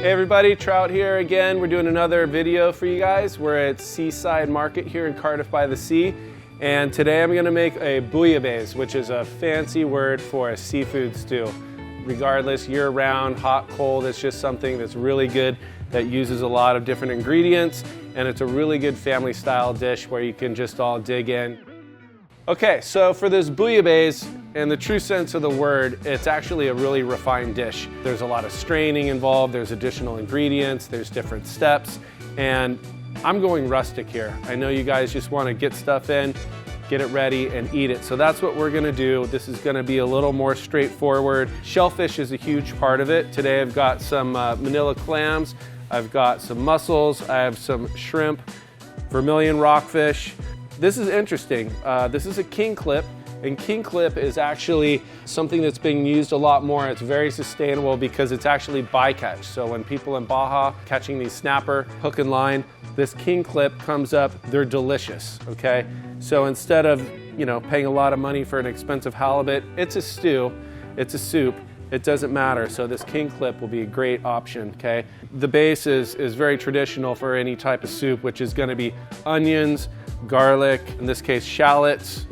Hey everybody, Trout here again. We're doing another video for you guys. We're at Seaside Market here in Cardiff by the Sea. And today I'm gonna make a bouillabaisse, which is a fancy word for a seafood stew. Regardless, year round, hot, cold, it's just something that's really good that uses a lot of different ingredients. And it's a really good family style dish where you can just all dig in. Okay, so for this bouillabaisse, in the true sense of the word, it's actually a really refined dish. There's a lot of straining involved, there's additional ingredients, there's different steps, and I'm going rustic here. I know you guys just want to get stuff in, get it ready, and eat it. So that's what we're gonna do. This is gonna be a little more straightforward. Shellfish is a huge part of it. Today I've got some manila clams, I've got some mussels, I have some shrimp, vermilion rockfish. This is interesting. This is a kingclip, and kingclip is actually something that's being used a lot more. It's very sustainable because it's actually bycatch. So when people in Baja catching these snapper, hook and line, this kingclip comes up, they're delicious, okay? So instead of, paying a lot of money for an expensive halibut, it's a stew, it's a soup, it doesn't matter. So this kingclip will be a great option, okay? The base is very traditional for any type of soup, which is gonna be onions, garlic, in this case shallots,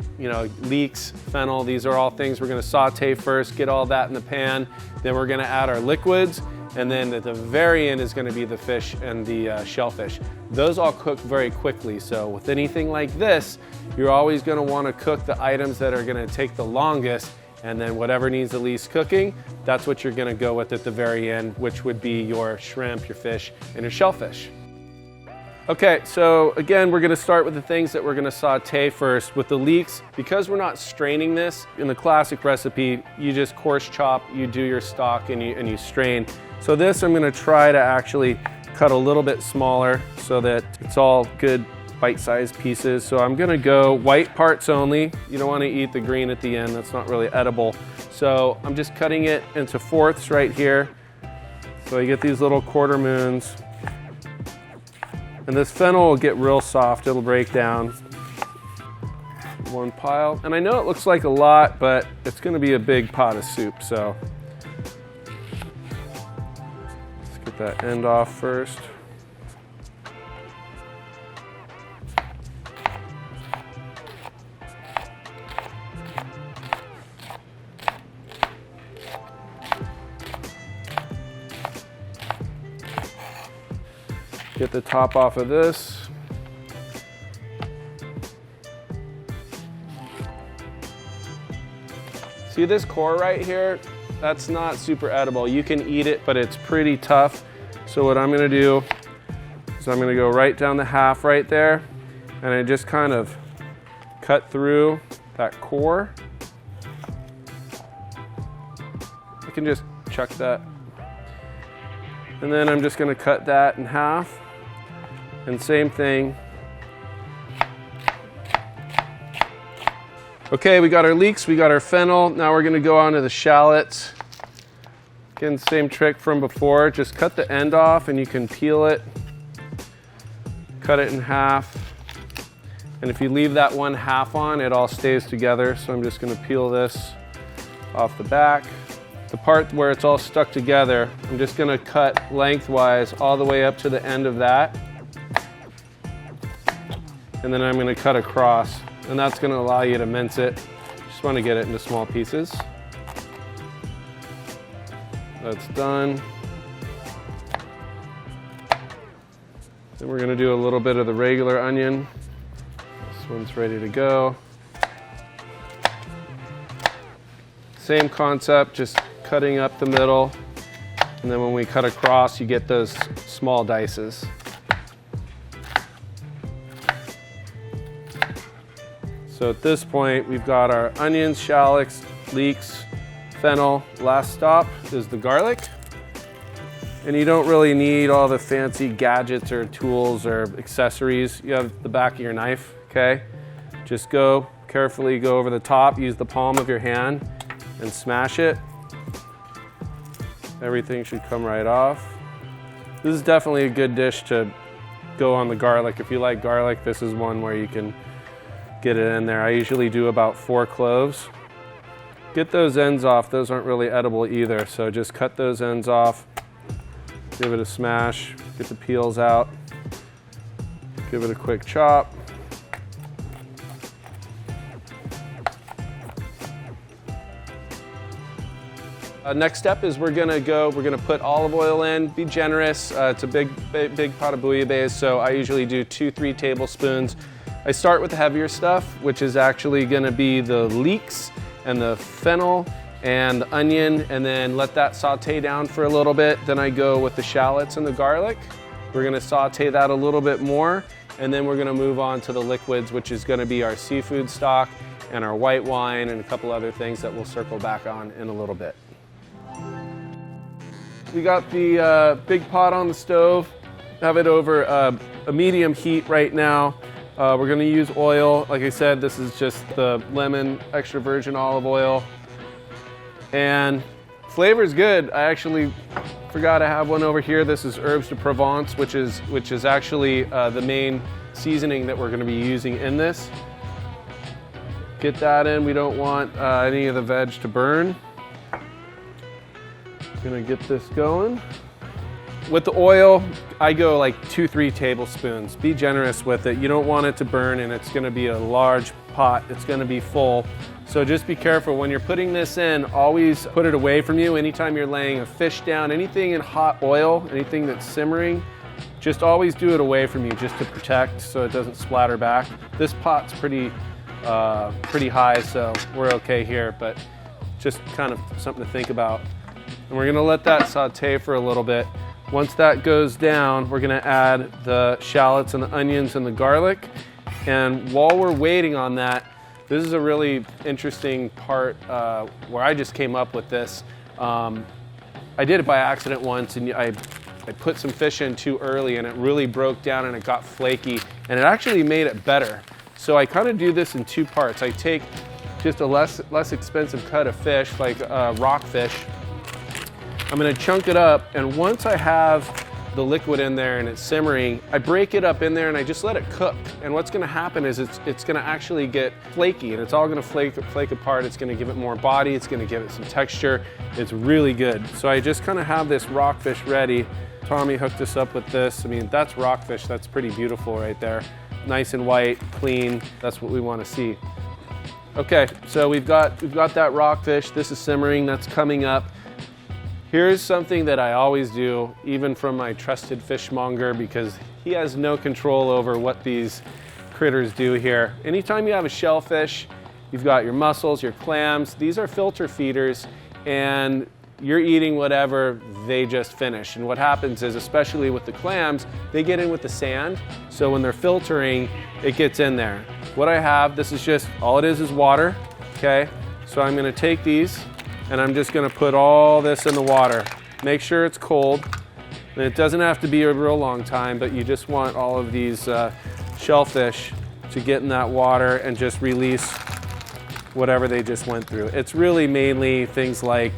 leeks, fennel. These are all things we're gonna saute first, get all that in the pan. Then we're gonna add our liquids, and then at the very end is gonna be the fish and the shellfish. Those all cook very quickly, so with anything like this, you're always gonna wanna cook the items that are gonna take the longest, and then whatever needs the least cooking, that's what you're gonna go with at the very end, which would be your shrimp, your fish, and your shellfish. Okay, so again, we're gonna start with the things that we're gonna saute first. With the leeks, because we're not straining this, in the classic recipe, you just coarse chop, you do your stock, and you strain. So this, I'm gonna try to actually cut a little bit smaller so that it's all good bite-sized pieces. So I'm gonna go white parts only. You don't wanna eat the green at the end, that's not really edible. So I'm just cutting it into fourths right here. So you get these little quarter moons. And this fennel will get real soft, it'll break down. One pile. And I know it looks like a lot, but it's gonna be a big pot of soup, so. Let's get that end off first. Get the top off of this. See this core right here? That's not super edible. You can eat it, but it's pretty tough. So what I'm gonna do is I'm gonna go right down the half right there, and I just kind of cut through that core. I can just chuck that. And then I'm just gonna cut that in half. And same thing. Okay, we got our leeks, we got our fennel. Now we're gonna go on to the shallots. Again, same trick from before. Just cut the end off and you can peel it. Cut it in half. And if you leave that one half on, it all stays together. So I'm just gonna peel this off the back. The part where it's all stuck together, I'm just gonna cut lengthwise all the way up to the end of that. And then I'm gonna cut across, and that's gonna allow you to mince it. Just wanna get it into small pieces. That's done. Then we're gonna do a little bit of the regular onion. This one's ready to go. Same concept, just cutting up the middle, and then when we cut across, you get those small dices. So at this point, we've got our onions, shallots, leeks, fennel. Last stop is the garlic. And you don't really need all the fancy gadgets or tools or accessories. You have the back of your knife, okay? Just carefully go over the top, use the palm of your hand and smash it. Everything should come right off. This is definitely a good dish to go on the garlic. If you like garlic, this is one where you can get it in there. I usually do about 4 cloves. Get those ends off. Those aren't really edible either, so just cut those ends off. Give it a smash, get the peels out. Give it a quick chop. Next step is we're gonna put olive oil in, be generous. It's a big pot of bouillabaisse, so I usually do 2-3 tablespoons. I start with the heavier stuff, which is actually gonna be the leeks and the fennel and the onion, and then let that saute down for a little bit. Then I go with the shallots and the garlic. We're gonna saute that a little bit more, and then we're gonna move on to the liquids, which is gonna be our seafood stock and our white wine and a couple other things that we'll circle back on in a little bit. We got the big pot on the stove, have it over a medium heat right now. We're gonna use oil. Like I said, this is just the lemon extra virgin olive oil. And flavor's good. I actually forgot to have one over here. This is herbs de Provence, which is actually the main seasoning that we're gonna be using in this. Get that in. We don't want any of the veg to burn. Gonna get this going. With the oil, I go like 2-3 tablespoons. Be generous with it. You don't want it to burn, and it's gonna be a large pot. It's gonna be full. So just be careful. When you're putting this in, always put it away from you. Anytime you're laying a fish down, anything in hot oil, anything that's simmering, just always do it away from you just to protect so it doesn't splatter back. This pot's pretty high, so we're okay here, but just kind of something to think about. And we're gonna let that saute for a little bit. Once that goes down, we're gonna add the shallots and the onions and the garlic. And while we're waiting on that, this is a really interesting part where I just came up with this. I did it by accident once, and I put some fish in too early, and it really broke down and it got flaky, and it actually made it better. So I kind of do this in 2 parts. I take just a less expensive cut of fish, like rockfish. I'm gonna chunk it up, and once I have the liquid in there and it's simmering, I break it up in there and I just let it cook. And what's gonna happen is it's gonna actually get flaky, and it's all gonna flake apart. It's gonna give it more body, it's gonna give it some texture. It's really good. So I just kind of have this rockfish ready. Tommy hooked us up with this. I mean, that's rockfish, that's pretty beautiful right there. Nice and white, clean, that's what we wanna see. Okay, so we've got that rockfish. This is simmering, that's coming up. Here's something that I always do, even from my trusted fishmonger, because he has no control over what these critters do here. Anytime you have a shellfish, you've got your mussels, your clams, these are filter feeders, and you're eating whatever they just finish. And what happens is, especially with the clams, they get in with the sand, so when they're filtering, it gets in there. What I have, this is just, all it is water, okay? So I'm gonna take these, and I'm just gonna put all this in the water. Make sure it's cold. And it doesn't have to be a real long time, but you just want all of these shellfish to get in that water and just release whatever they just went through. It's really mainly things like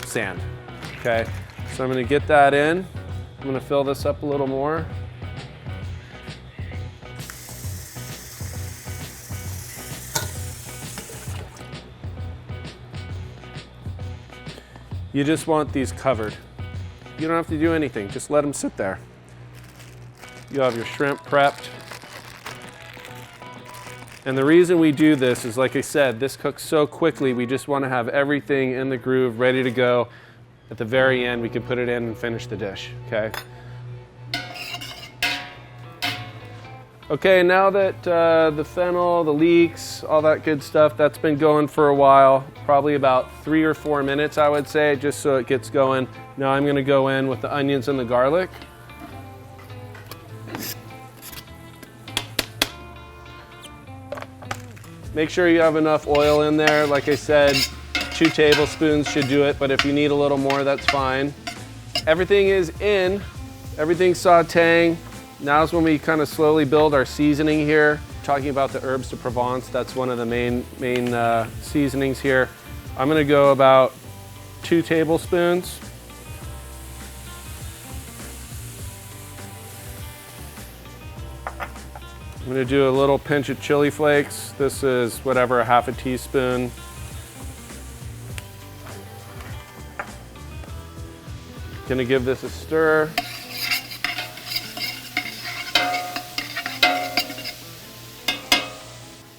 sand, okay? So I'm gonna get that in. I'm gonna fill this up a little more. You just want these covered. You don't have to do anything, just let them sit there. You have your shrimp prepped. And the reason we do this is, like I said, this cooks so quickly, we just want to have everything in the groove, ready to go. At the very end, we can put it in and finish the dish, okay? Okay, now that the fennel, the leeks, all that good stuff, that's been going for a while, probably about 3 or 4 minutes, I would say, just so it gets going. Now I'm gonna go in with the onions and the garlic. Make sure you have enough oil in there. Like I said, 2 tablespoons should do it, but if you need a little more, that's fine. Everything is in, everything's sauteing. Now's when we kind of slowly build our seasoning here. Talking about the herbs de Provence, that's one of the main seasonings here. I'm gonna go about 2 tablespoons. I'm gonna do a little pinch of chili flakes. This is whatever, 1/2 teaspoon. Gonna give this a stir.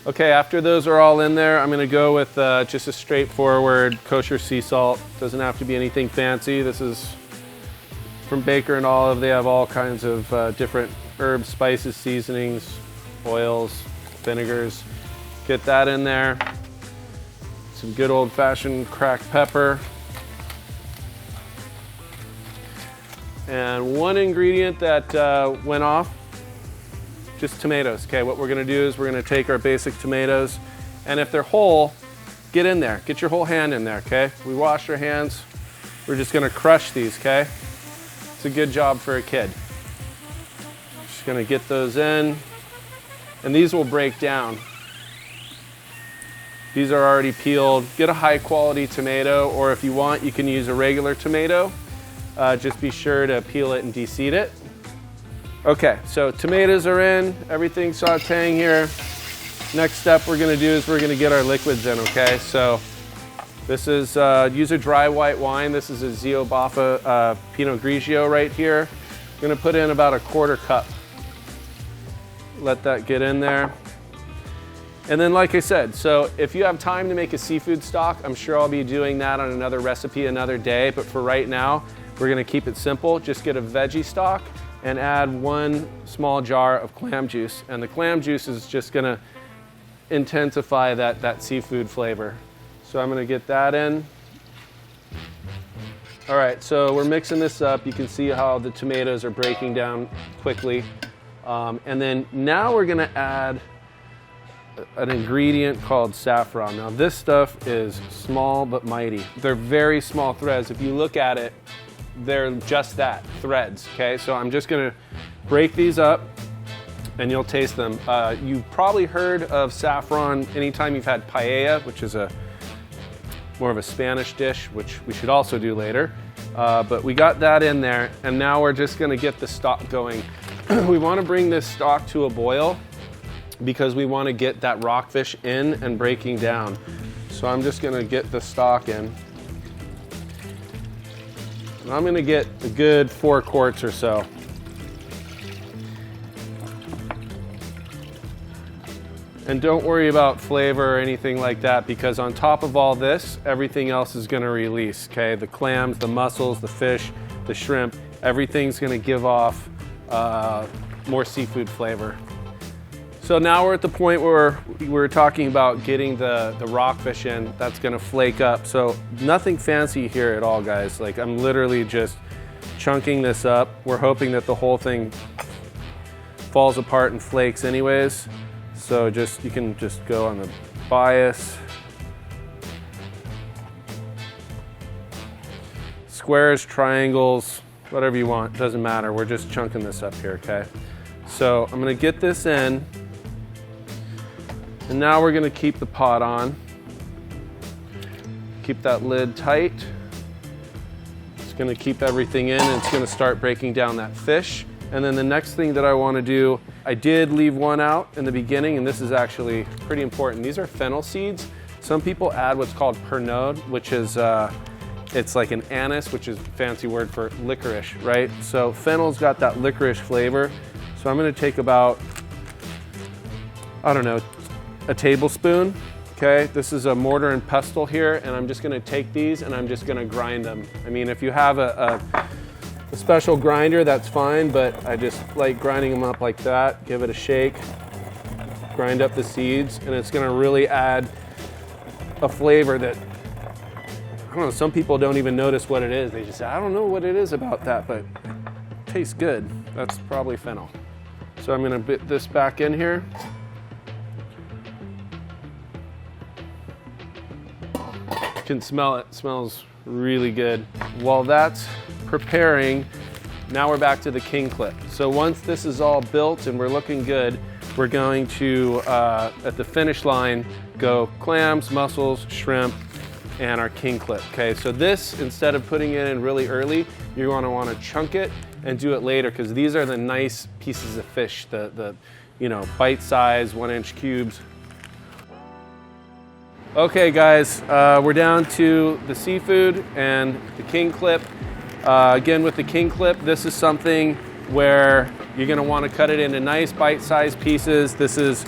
Okay, after those are all in there, I'm gonna go with just a straightforward kosher sea salt. Doesn't have to be anything fancy. This is from Baker and Olive. They have all kinds of different herbs, spices, seasonings, oils, vinegars. Get that in there. Some good old-fashioned cracked pepper. And one ingredient that went off, just tomatoes. Okay, what we're gonna do is we're gonna take our basic tomatoes, and if they're whole, get in there. Get your whole hand in there, okay? We wash our hands. We're just gonna crush these, okay? It's a good job for a kid. Just gonna get those in, and these will break down. These are already peeled. Get a high quality tomato, or if you want, you can use a regular tomato. Just be sure to peel it and de-seed it. Okay, so tomatoes are in, everything's sauteing here. Next step we're gonna do is we're gonna get our liquids in, okay? So this is, use a dry white wine. This is a Zio Baffa Pinot Grigio right here. I'm gonna put in about a 1/4 cup. Let that get in there. And then like I said, so if you have time to make a seafood stock, I'm sure I'll be doing that on another recipe another day, but for right now, we're gonna keep it simple. Just get a veggie stock and add 1 small jar of clam juice. And the clam juice is just gonna intensify that seafood flavor. So I'm gonna get that in. All right, so we're mixing this up. You can see how the tomatoes are breaking down quickly. And then now we're gonna add an ingredient called saffron. Now this stuff is small but mighty. They're very small threads. If you look at it, they're just that, threads, okay? So I'm just gonna break these up and you'll taste them. You've probably heard of saffron anytime you've had paella, which is more of a Spanish dish, which we should also do later. But we got that in there, and now we're just gonna get the stock going. We wanna bring this stock to a boil because we wanna get that rockfish in and breaking down. So I'm just gonna get the stock in. And I'm gonna get a good 4 quarts or so. And don't worry about flavor or anything like that, because on top of all this, everything else is gonna release, okay? The clams, the mussels, the fish, the shrimp, everything's gonna give off more seafood flavor. So now we're at the point where we're talking about getting the rockfish in. That's gonna flake up. So nothing fancy here at all, guys. Like, I'm literally just chunking this up. We're hoping that the whole thing falls apart and flakes anyways. So you can just go on the bias. Squares, triangles, whatever you want, doesn't matter. We're just chunking this up here, okay? So I'm gonna get this in. And now we're gonna keep the pot on. Keep that lid tight. It's gonna keep everything in, and it's gonna start breaking down that fish. And then the next thing that I wanna do, I did leave one out in the beginning, and this is actually pretty important. These are fennel seeds. Some people add what's called pernod, which is, it's like an anise, which is a fancy word for licorice, right? So fennel's got that licorice flavor. So I'm gonna take about, I don't know, a tablespoon, okay? This is a mortar and pestle here, and I'm just gonna take these and I'm just gonna grind them. I mean, if you have a special grinder, that's fine, but I just like grinding them up like that. Give it a shake, grind up the seeds, and it's gonna really add a flavor that, I don't know, some people don't even notice what it is. They just say, I don't know what it is about that, but it tastes good. That's probably fennel. So I'm gonna bit this back in here. You can smell it. It smells really good. While that's preparing, now we're back to the kingclip. So once this is all built and we're looking good, we're going to, at the finish line, go clams, mussels, shrimp, and our kingclip, okay? So this, instead of putting it in really early, you're gonna wanna chunk it and do it later, because these are the nice pieces of fish, the bite-sized 1-inch cubes. Okay guys, we're down to the seafood and the kingclip, Again, with the kingclip, this is something where you're going to want to cut it into nice bite-sized pieces. This is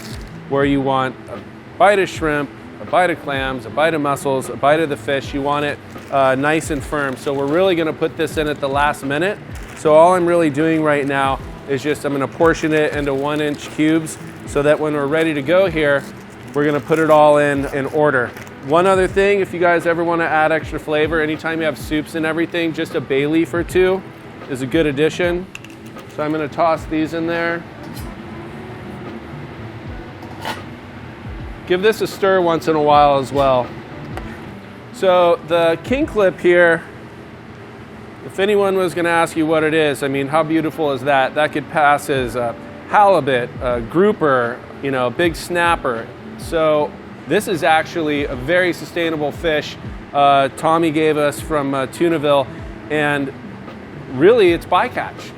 where you want a bite of shrimp, a bite of clams, a bite of mussels, a bite of the fish. You want it nice and firm. So we're really going to put this in at the last minute. So all I'm really doing right now is just I'm going to portion it into 1-inch cubes so that when we're ready to go here, we're going to put it all in order. One other thing, if you guys ever want to add extra flavor, anytime you have soups and everything, just a bay leaf or two is a good addition. So I'm going to toss these in there. Give this a stir once in a while as well. So the kingclip here, if anyone was going to ask you what it is, I mean, how beautiful is that? That could pass as a halibut, a grouper, you know, a big snapper. So this is actually a very sustainable fish Tommy gave us from Tunaville, and really it's bycatch.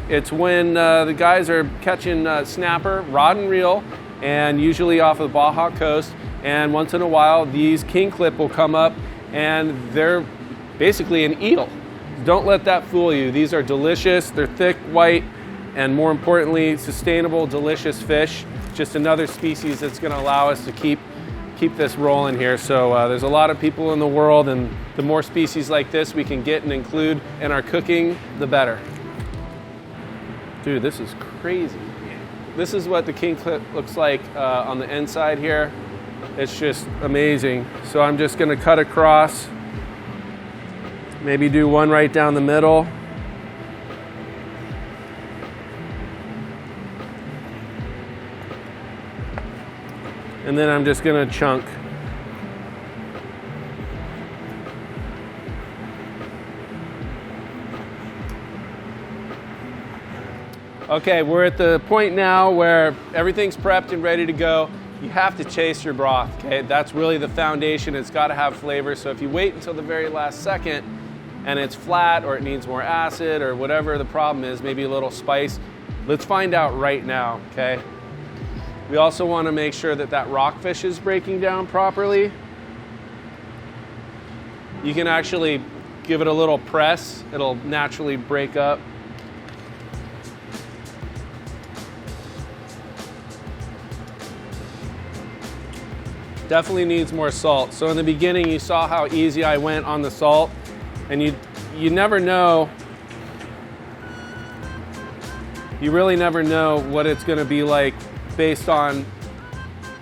It's when the guys are catching snapper, rod and reel, and usually off of the Baja coast, and once in a while these kingclip will come up and they're basically an eel. Don't let that fool you. These are delicious, they're thick, white, and more importantly, sustainable, delicious fish. Just another species that's going to allow us to keep this rolling here. So there's a lot of people in the world, and the more species like this we can get and include in our cooking, the better. Dude, this is crazy. This is what the kingclip looks like on the inside here. It's just amazing. So I'm just going to cut across, maybe do one right down the middle. And then I'm just going to chunk. Okay, we're at the point now where everything's prepped and ready to go. You have to chase your broth, okay? That's really the foundation. It's got to have flavor. So if you wait until the very last second and it's flat or it needs more acid or whatever the problem is, maybe a little spice, let's find out right now, okay? We also want to make sure that that rockfish is breaking down properly. You can actually give it a little press. It'll naturally break up. Definitely needs more salt. So in the beginning, you saw how easy I went on the salt, and you never know, you really never know what it's going to be like based on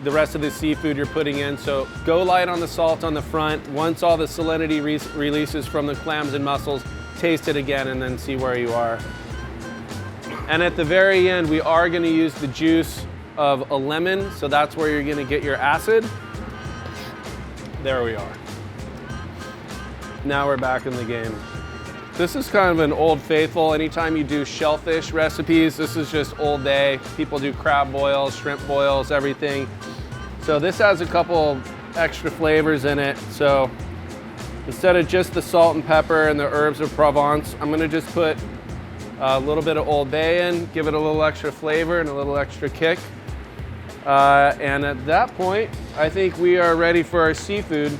the rest of the seafood you're putting in. So go light on the salt on the front. Once all the salinity releases from the clams and mussels, taste it again and then see where you are. And at the very end, we are going to use the juice of a lemon, so that's where you're going to get your acid. There we are. Now we're back in the game. This is kind of an old faithful. Anytime you do shellfish recipes, this is just old day. People do crab boils, shrimp boils, everything. So this has a couple extra flavors in it. So instead of just the salt and pepper and the herbs of Provence, I'm gonna just put a little bit of Old Bay in, give it a little extra flavor and a little extra kick. And at that point, I think we are ready for our seafood.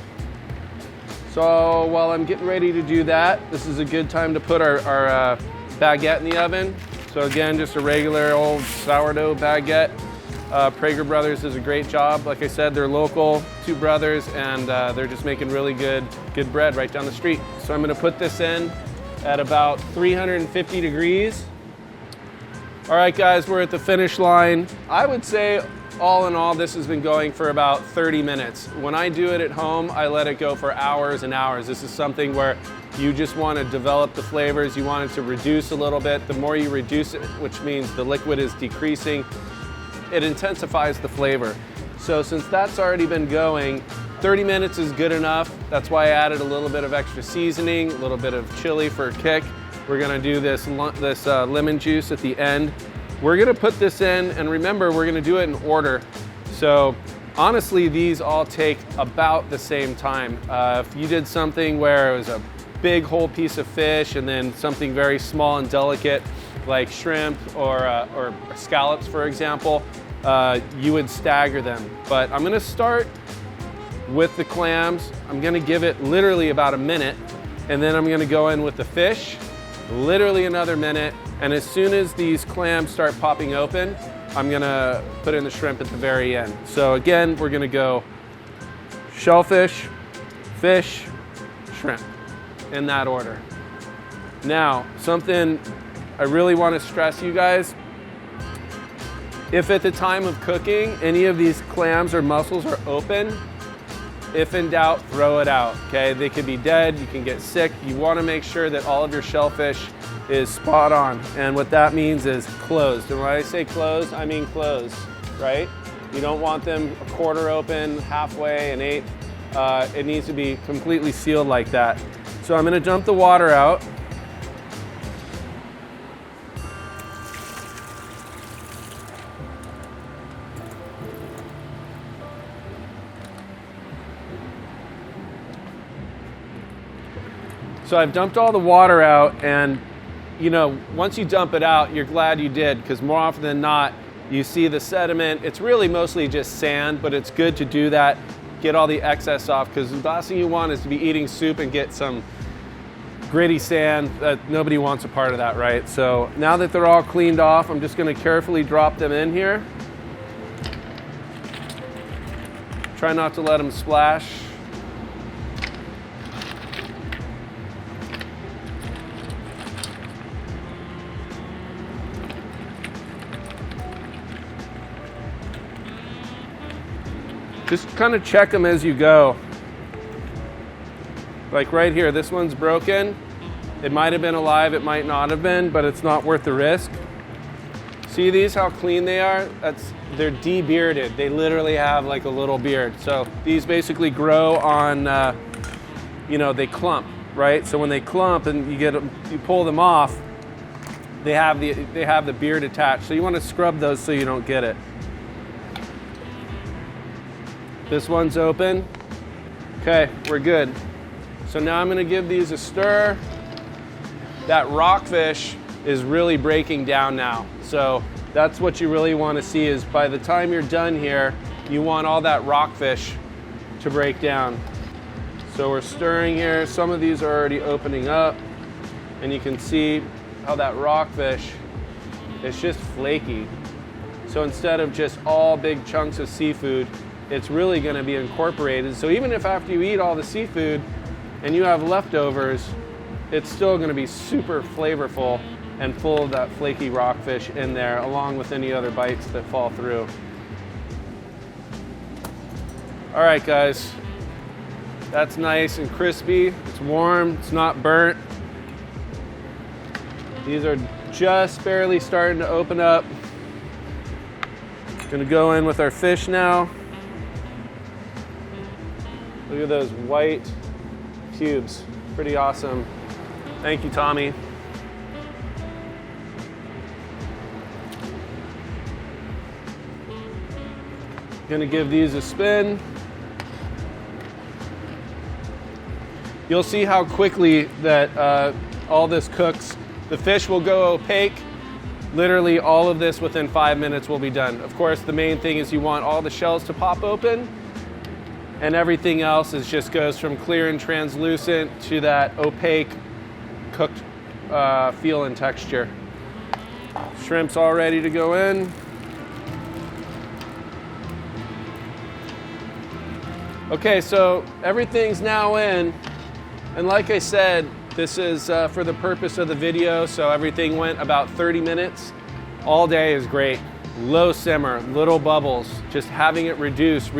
So while I'm getting ready to do that, this is a good time to put our baguette in the oven. So again, just a regular old sourdough baguette. Prager Brothers does a great job. Like I said, they're local, two brothers, and they're just making really good bread right down the street. So I'm gonna put this in at about 350 degrees. All right, guys, we're at the finish line. I would say all in all, this has been going for about 30 minutes. When I do it at home, I let it go for hours and hours. This is something where you just want to develop the flavors. You want it to reduce a little bit. The more you reduce it, which means the liquid is decreasing, it intensifies the flavor. So since that's already been going, 30 minutes is good enough. That's why I added a little bit of extra seasoning, a little bit of chili for a kick. We're gonna do this lemon juice at the end. We're gonna put this in, and remember, we're gonna do it in order. So honestly, these all take about the same time. If you did something where it was a big whole piece of fish and then something very small and delicate like shrimp or scallops, for example, you would stagger them. But I'm gonna start with the clams. I'm gonna give it literally about a minute, And then I'm gonna go in with the fish, literally another minute. And as soon as these clams start popping open, I'm gonna put in the shrimp at the very end. So again, we're gonna go shellfish, fish, shrimp, in that order. Now, something I really wanna stress, you guys, if at the time of cooking, any of these clams or mussels are open, if in doubt, throw it out, okay? They could be dead, you can get sick. You wanna make sure that all of your shellfish is spot on. And what that means is closed. And when I say closed, I mean closed, right? You don't want them a quarter open, halfway, an eighth. It needs to be completely sealed like that. So I'm gonna dump the water out. So I've dumped all the water out, and you know, once you dump it out, you're glad you did, because more often than not, you see the sediment. It's really mostly just sand, but it's good to do that, get all the excess off, because the last thing you want is to be eating soup and get some gritty sand. Nobody wants a part of that, right? So now that they're all cleaned off, I'm just gonna carefully drop them in here. Try not to let them splash. Just kind of check them as you go. Like right here, this one's broken. It might have been alive, it might not have been, but it's not worth the risk. See these, how clean they are? They're de-bearded. They literally have like a little beard. So these basically grow on, you know, they clump, right? So when they clump and you pull them off, they have the beard attached. So you want to scrub those so you don't get it. This one's open. Okay, we're good. So now I'm gonna give these a stir. That rockfish is really breaking down now. So that's what you really wanna see, is by the time you're done here, you want all that rockfish to break down. So we're stirring here. Some of these are already opening up, and you can see how that rockfish is just flaky. So instead of just all big chunks of seafood, it's really going to be incorporated. So even if after you eat all the seafood and you have leftovers, it's still going to be super flavorful and full of that flaky rockfish in there, along with any other bites that fall through. All right, guys, that's nice and crispy. It's warm, it's not burnt. These are just barely starting to open up. Gonna go in with our fish now. Look at those white cubes, pretty awesome. Thank you, Tommy. Gonna give these a spin. You'll see how quickly that all this cooks. The fish will go opaque. Literally all of this within 5 minutes will be done. Of course, the main thing is you want all the shells to pop open, and everything else just goes from clear and translucent to that opaque cooked feel and texture. Shrimp's all ready to go in. Okay, so everything's now in, and like I said, this is for the purpose of the video, so everything went about 30 minutes. All day is great. Low simmer, little bubbles, just having it reduce,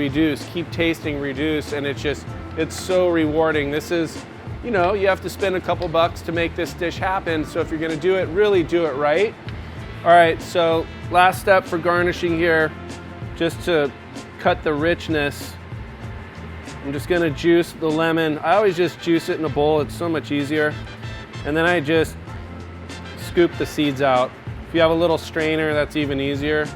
keep tasting, reduce, and it's so rewarding. This is, you know, you have to spend a couple bucks to make this dish happen, so if you're gonna do it, really do it right. All right, so last step for garnishing here, just to cut the richness, I'm just gonna juice the lemon. I always just juice it in a bowl, it's so much easier. And then I just scoop the seeds out. If you have a little strainer, that's even easier,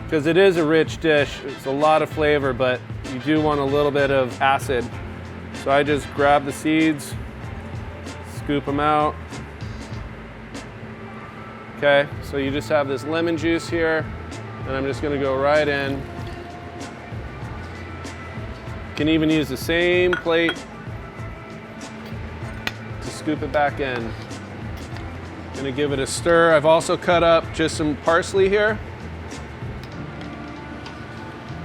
because it is a rich dish. It's a lot of flavor, but you do want a little bit of acid. So I just grab the seeds, scoop them out. Okay, so you just have this lemon juice here, and I'm just gonna go right in. You can even use the same plate scoop it back in. Gonna give it a stir. I've also cut up just some parsley here.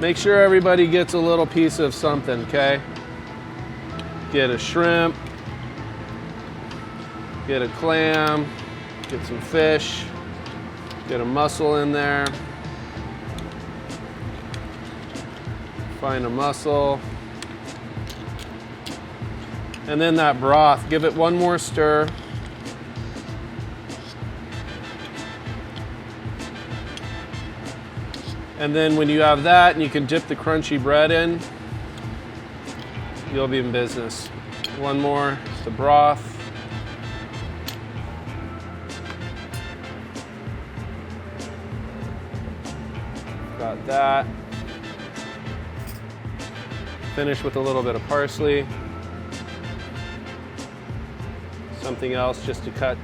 Make sure everybody gets a little piece of something, okay? Get a shrimp, get a clam, get some fish, get a mussel in there. Find a mussel. And then that broth, give it one more stir. And then when you have that and you can dip the crunchy bread in, you'll be in business. One more, the broth. Got that. Finish with a little bit of parsley. Something else just to cut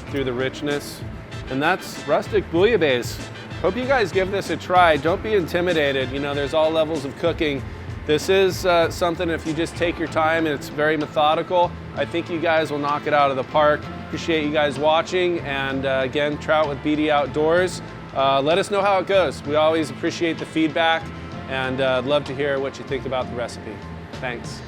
through the richness. And that's rustic bouillabaisse. Hope you guys give this a try. Don't be intimidated. You know, there's all levels of cooking. This is something, if you just take your time and it's very methodical, I think you guys will knock it out of the park. Appreciate you guys watching. And again, Trout with BD Outdoors. Let us know how it goes. We always appreciate the feedback, and I'd love to hear what you think about the recipe. Thanks.